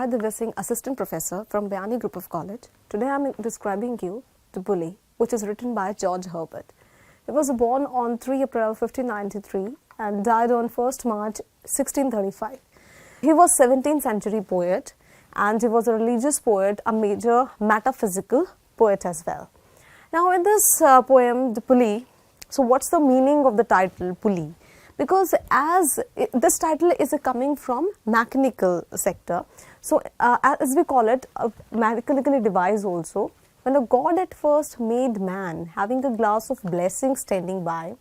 I, Divya Singh, Assistant Professor from Bayani Group of College. Today I am describing you the Pulley, which is written by George Herbert. He was born on 3 April 1593 and died on 1st March 1635. He was 17th century poet and he was a religious poet, a major metaphysical poet as well. Now in this poem, the Pulley, so what's the meaning of the title Pulley? Because this title is coming from mechanical sector, so as we call it, a mechanical device also. When a God at first made man, having a glass of blessing standing by,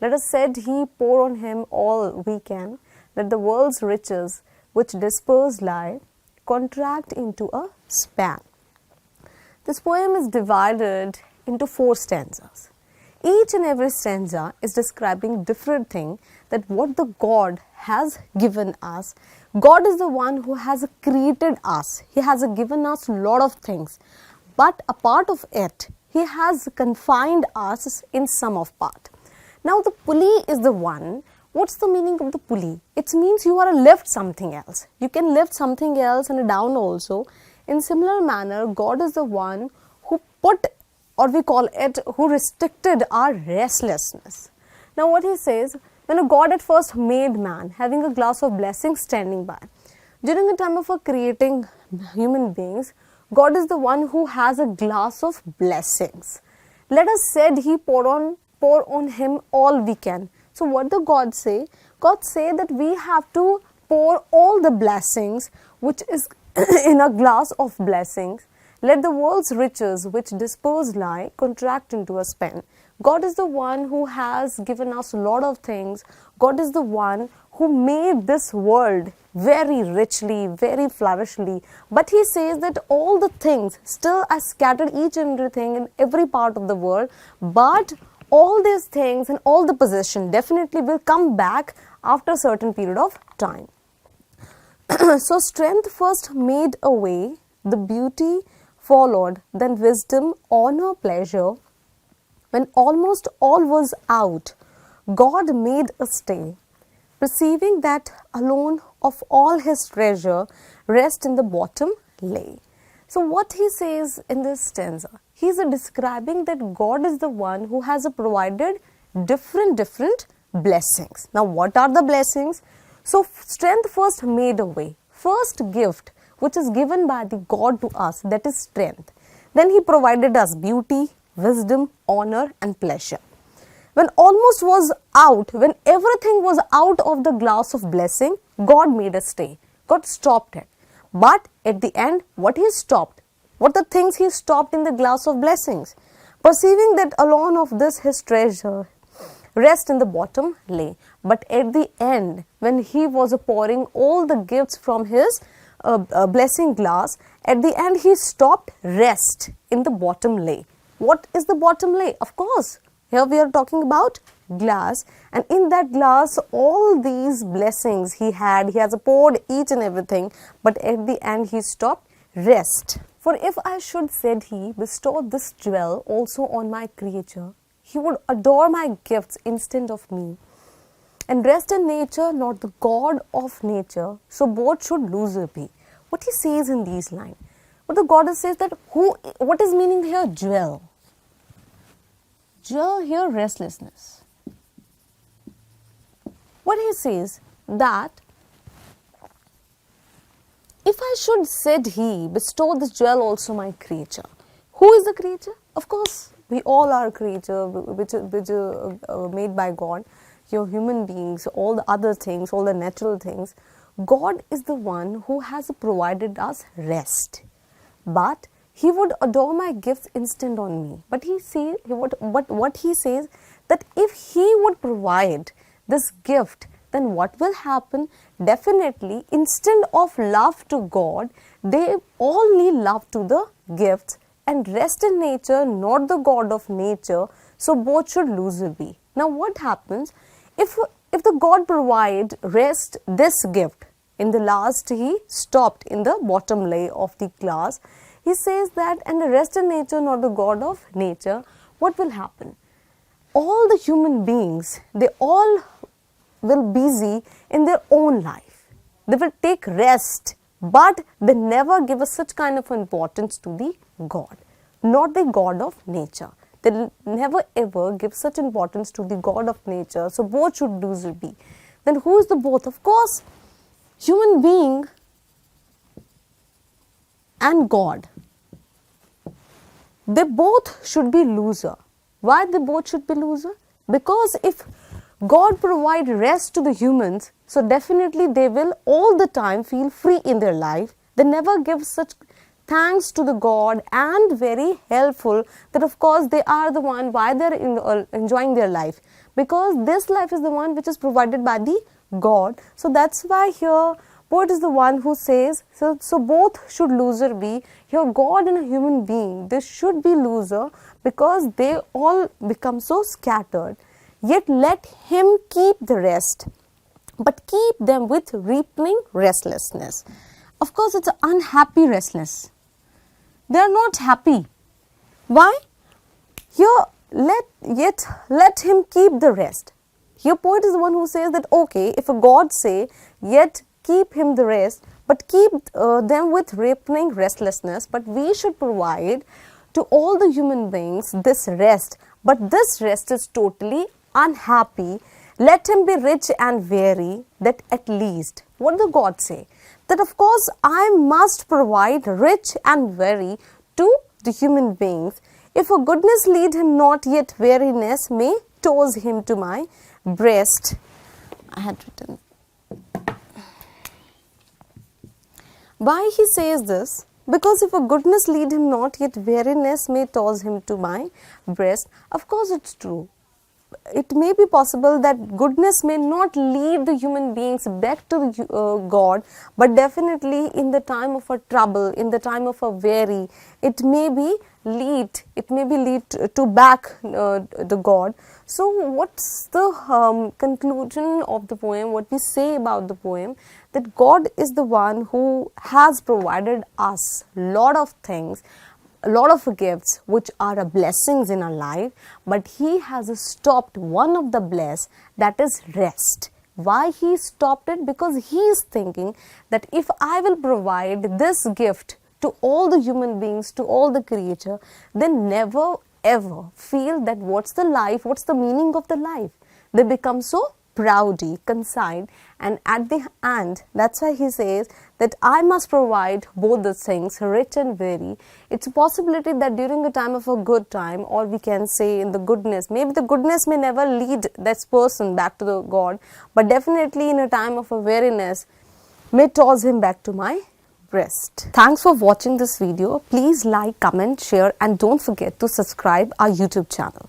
let us said he pour on him all we can, that the world's riches which dispersed lie, contract into a span. This poem is divided into 4 stanzas. Each and every stanza is describing different thing that what the God has given us. God is the one who has created us. He has given us a lot of things. But a part of it, He has confined us in some of part. Now the pulley is the one. What's the meaning of the pulley? It means you are to lift something else. You can lift something else and down also. In similar manner, God is the one who put, or we call it, who restricted our restlessness. Now what he says, when a God at first made man, having a glass of blessing standing by, during the time of creating human beings, God is the one who has a glass of blessings. Let us said he pour on him all we can. So what the God say? God say that we have to pour all the blessings which is in a glass of blessings. Let the world's riches which dispersed lie contract into a span. God is the one who has given us a lot of things. God is the one who made this world very richly, very flourishly. But He says that all the things still are scattered, each and everything in every part of the world. But all these things and all the possession definitely will come back after a certain period of time. So strength first made a way, the beauty followed, then wisdom, honor, pleasure. When almost all was out, God made a stay, perceiving that alone of all His treasure, rest in the bottom lay. So what he says in this stanza, he is describing that God is the one who has provided different blessings. Now what are the blessings? So strength first made a way. First gift which is given by the God to us, that is strength. Then He provided us beauty, wisdom, honor and pleasure. When almost was out, when everything was out of the glass of blessing, God made a stay. God stopped it. But at the end, what He stopped? What the things He stopped in the glass of blessings? Perceiving that alone of this His treasure, rest in the bottom lay. But at the end, when He was pouring all the gifts from His blessing glass, at the end He stopped, rest in the bottom lay. What is the bottom lay? Of course, here we are talking about glass, and in that glass all these blessings He has poured each and everything, but at the end He stopped, rest. For if I should, said He, bestow this jewel also on my creature, He would adore my gifts instead of me, and rest in nature, not the God of nature, so both should loser be. What he says in these lines, what the God says that what is meaning here? Jewel. Jewel here, restlessness. What he says that if I should, said He, bestow this jewel also my creature. Who is the creature? Of course, we all are creature which are made by God. Your human beings, all the other things, all the natural things. God is the one who has provided us rest. But He would adore my gifts instant on me. But what He says, that if He would provide this gift, then what will happen? Definitely, instead of love to God, they only love to the gifts, and rest in nature, not the God of nature, so both should loser be. Now what happens? If the God provide rest, this gift, in the last He stopped in the bottom lay of the glass. He says that, and the rest in nature, not the God of nature, what will happen? All the human beings, they all will busy in their own life. They will take rest but they never give a such kind of importance to the God, not the God of nature. They never ever give such importance to the God of nature. So both should loser be. Then who is the both? Of course, human being and God. They both should be loser. Why they both should be loser? Because if God provide rest to the humans, so definitely they will all the time feel free in their life. They never give such thanks to the God and very helpful that of course they are the one why they are enjoying their life, because this life is the one which is provided by the God. So that's why here poet is the one who says, so both should loser be. Here God and a human being, they should be loser because they all become so scattered. Yet let him keep the rest, but keep them with reaping restlessness. Of course, it's an unhappy restlessness. They are not happy. Why? Here, let him keep the rest. Here, poet is the one who says that okay, if a God say, yet keep him the rest, but keep them with reaping restlessness. But we should provide to all the human beings this rest. But this rest is totally unhappy. Let him be rich and weary, that at least, what the God say? That of course I must provide rich and weary to the human beings. If a goodness lead him not, yet weariness may toss him to my breast. I had written. Why he says this? Because if a goodness lead him not, yet weariness may toss him to my breast. Of course it's true. It may be possible that goodness may not lead the human beings back to the God, but definitely in the time of a trouble, in the time of a weary, it may be lead to back the God. So what's the conclusion of the poem? What we say about the poem? That God is the one who has provided us lot of things, a lot of gifts which are a blessings in our life, but he has stopped one of the bless, that is rest. Why he stopped it? Because he is thinking that if I will provide this gift to all the human beings, to all the creature, then never ever feel that what's the life, what's the meaning of the life. They become so proudy, consigned, and at the end, that's why he says that I must provide both the things, rich and weary. It's a possibility that during a time of a good time, or we can say in the goodness, maybe the goodness may never lead this person back to the God, but definitely in a time of a weariness, may toss him back to my breast. Thanks for watching this video. Please like, comment, share, and don't forget to subscribe our YouTube channel.